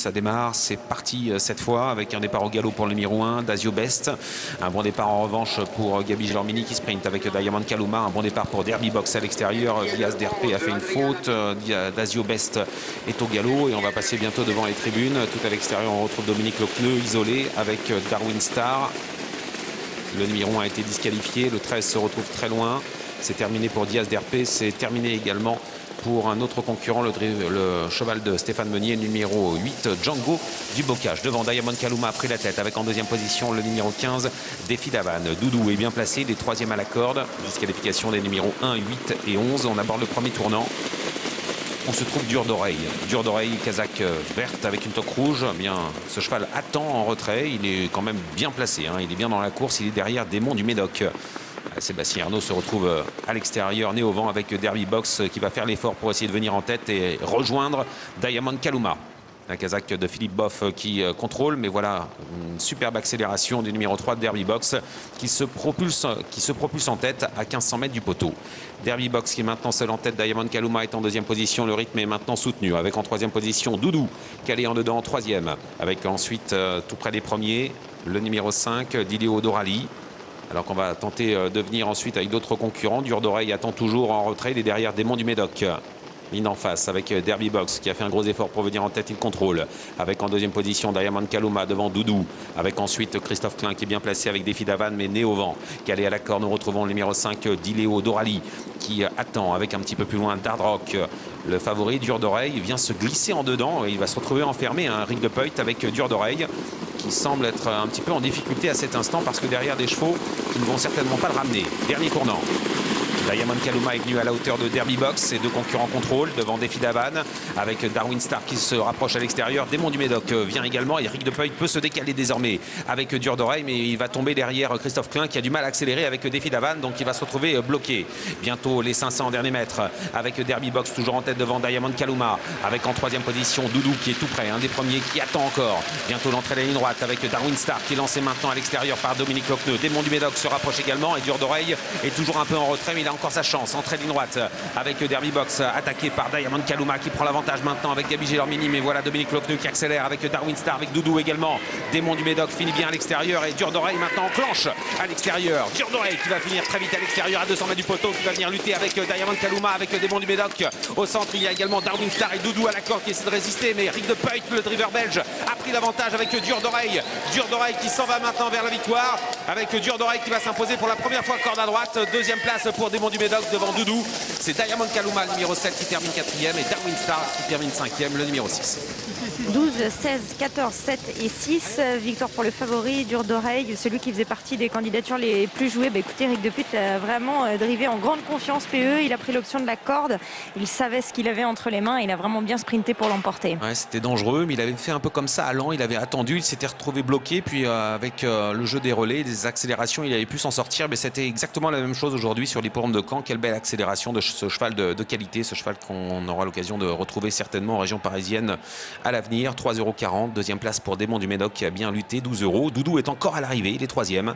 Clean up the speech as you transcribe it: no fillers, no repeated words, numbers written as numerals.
ça démarre, c'est parti cette fois avec un départ au galop pour le numéro 1, Dasio Best. Un bon départ en revanche pour Gabi Gelormini qui sprint avec Diamond Kaluma. Un bon départ pour Derby Box à l'extérieur. Diaz DRP a fait une faute. Dasio Best est au galop et on va passer bientôt devant les tribunes. Tout à l'extérieur, on retrouve Dominique Lecneux isolé avec Darwin Star. Le numéro 1 a été disqualifié. Le 13 se retrouve très loin. C'est terminé pour Diaz DRP. C'est terminé également pour un autre concurrent, le cheval de Stéphane Meunier, numéro 8, Django du Bocage. Devant, Diamond Kaluma a pris la tête avec en deuxième position le numéro 15, Défi d'Havane. Doudou est bien placé, il est troisième à la corde. Disqualification des numéros 1, 8 et 11. On aborde le premier tournant. On se trouve dur d'oreille. Dur d'oreille, casaque verte avec une toque rouge. Bien, ce cheval attend en retrait. Il est quand même bien placé. Il est bien dans la course. Il est derrière Démon du Médoc. Sébastien Arnaud se retrouve à l'extérieur, né au vent avec Derby Box qui va faire l'effort pour essayer de venir en tête et rejoindre Diamond Kaluma. Un casaque de Philippe Boff qui contrôle, mais voilà une superbe accélération du numéro 3 de Derby Box qui se propulse en tête à 1500 mètres du poteau. Derby Box qui est maintenant seul en tête, Diamond Kaluma est en deuxième position, le rythme est maintenant soutenu avec en troisième position Doudou, calé en dedans en troisième, avec ensuite tout près des premiers, le numéro 5 Dilio Dorali. Alors qu'on va tenter de venir ensuite avec d'autres concurrents. Dur d'oreille attend toujours en retrait. Il est derrière Démon du Médoc. Ligne en face avec Derby Box qui a fait un gros effort pour venir en tête. Il contrôle avec en deuxième position Diamond Kaluma devant Doudou. Avec ensuite Christophe Klein qui est bien placé avec Défi d'Havane mais né au vent. Calé à la corde, nous retrouvons le numéro 5 Dileo Dorali qui attend avec un petit peu plus loin Dard Rock. Le favori Dur d'oreille vient se glisser en dedans et il va se retrouver enfermé. Rick de Peut avec Dur d'oreille qui semble être un petit peu en difficulté à cet instant parce que derrière des chevaux qui ne vont certainement pas le ramener. Dernier tournant. Diamond Kaluma est venu à la hauteur de Derby Box. Ses deux concurrents contrôlent devant Défi d'Havane avec Darwin Star qui se rapproche à l'extérieur. Démon du Médoc vient également et Rick de Peut peut se décaler désormais avec Dur d'oreille, mais il va tomber derrière Christophe Klein qui a du mal à accélérer avec Défi d'Havane, donc il va se retrouver bloqué. Bientôt les 500 en dernier mètre avec Derby Box toujours en tête devant Diamond Kaluma avec en troisième position Doudou qui est tout près, un des premiers qui attend encore. Bientôt l'entrée de la ligne droite avec Darwin Star qui est lancé maintenant à l'extérieur par Dominique Lecneux. Démon du Médoc se rapproche également et Dur d'oreille est toujours un peu en retrait, mais il a encore sa chance. Entrée de ligne droite avec Derby Box attaqué par Diamond Kaluma qui prend l'avantage maintenant avec Gabi Gelormini, mais voilà Dominique Lecneux qui accélère avec Darwin Star, avec Doudou également. Démon du Médoc finit bien à l'extérieur et Dur d'oreille maintenant enclenche à l'extérieur. Dur d'oreille qui va finir très vite à l'extérieur à 200 mètres du poteau, qui va venir lutter avec Diamond Kaluma, avec Démon du Médoc. Au centre il y a également Darwin Star et Doudou à la corde qui essaie de résister, mais Rick de Peut, le driver belge, a pris l'avantage avec Dur d'oreille. Dur d'oreille qui s'en va maintenant vers la victoire avec Dur d'oreille qui va s'imposer pour la première fois corde à droite. Deuxième place pour Démon du Médoc devant Doudou. C'est Diamond Kaluma, le numéro 7 qui termine 4e et Darwin Star qui termine 5e, le numéro 6. 12, 16, 14, 7 et 6. Victoire pour le favori, Dur d'oreille, celui qui faisait partie des candidatures les plus jouées. Écoutez, Rick de Peut a vraiment drivé en grande confiance PE. Il a pris l'option de la corde. Il savait ce qu'il avait entre les mains. Il a vraiment bien sprinté pour l'emporter. Ouais, c'était dangereux, mais il avait fait un peu comme ça à Lens. Il avait attendu, il s'était retrouvé bloqué. Puis avec le jeu des relais, des accélérations, il avait pu s'en sortir. Mais c'était exactement la même chose aujourd'hui sur l'hippodrome de Caen. Quelle belle accélération de ce cheval de qualité. Ce cheval qu'on aura l'occasion de retrouver certainement en région parisienne à l'avenir. 3,40 €. Deuxième place pour Démon du Médoc qui a bien lutté, 12 €. Doudou est encore à l'arrivée, il est troisième.